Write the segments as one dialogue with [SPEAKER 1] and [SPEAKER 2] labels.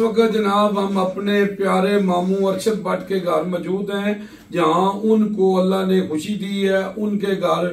[SPEAKER 1] वक्त जनाब हम अपने प्यारे मामू अरशद भट्ट के घर मौजूद हैं, जहां उनको अल्लाह ने खुशी दी है। उनके घर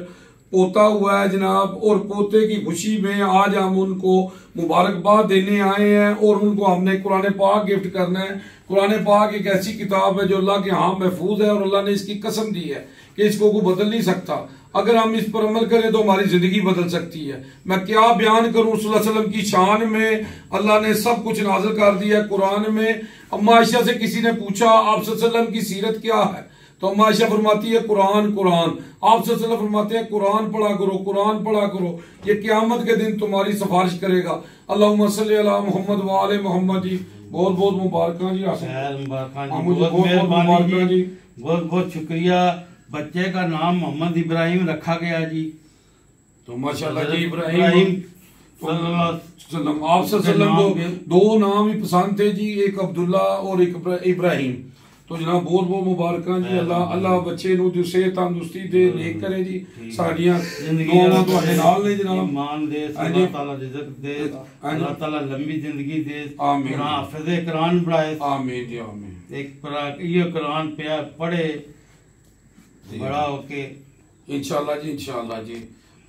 [SPEAKER 1] पोता हुआ है जनाब, और पोते की खुशी में आज हम उनको मुबारकबाद देने आए हैं और उनको हमने कुरान पाक गिफ्ट करना है। कुरान पाक एक ऐसी किताब है जो अल्लाह के यहाँ महफूज है और अल्लाह ने इसकी कसम दी है कि इसको कोई बदल नहीं सकता। अगर हम इस पर अमल करें तो हमारी जिंदगी बदल सकती है। मैं क्या बयान करूं सल्लल्लाहु अलैहि वसल्लम की शान में, अल्लाह ने सब कुछ नाजिल कर दिया है कुरान में। अम्मा आयशा से किसी ने पूछा आप सल्लल्लाहु अलैहि वसल्लम की सीरत क्या है, तो अम्मा आयशा फरमाती है कुरान कुरान। आप सल्लल्लाहु अलैहि वसल्लम फरमाते हैं कुरान पढ़ा करो, कुरान पढ़ा करो, ये क़यामत के दिन तुम्हारी सिफारिश करेगा। अल्लाहुम्मा सल्ली अला मोहम्मद व आले मोहम्मद जी। बहुत बहुत मुबारक जी,
[SPEAKER 2] बहुत बहुत शुक्रिया। बच्चे का नाम मोहम्मद इब्राहिम रखा गया जी।
[SPEAKER 1] तो माशाल्लाह जी इब्राहिम आप सल्लल्लाहु को दो नाम ही पसंद थे जी, एक अब्दुल्ला और एक इब्राहिम। तो जनाब बहुत बहुत मुबारक जी। अल्लाह अल्लाह बच्चे नूं जो सेहत तंदुरुस्ती दे, नेक करे जी। साडियां दुआवां तुहाडे नाल ने जनाब।
[SPEAKER 2] ईमान दे, अल्लाह ताला रिज़्क़ दे, अल्लाह ताला लंबी जिंदगी दे, आमीन। हाफिज़े कुरान बनाए, आमीन जी आमीन। एक ये कुरान पे पढ़े बड़ा होके
[SPEAKER 1] इंशाल्लाह जी, इंशाल्लाह जी।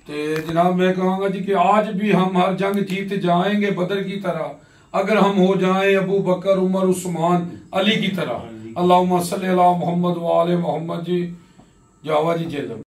[SPEAKER 1] तो जनाब मैं कहूँगा जी कि आज भी हम हर जंग जीत जाएंगे बदर की तरह, अगर हम हो जाएं अबू बकर उमर उस्मान अली की तरह। अल्लाहुम्मा सल्ली अला मोहम्मद व आले मोहम्मद जी। जावा जी जेल।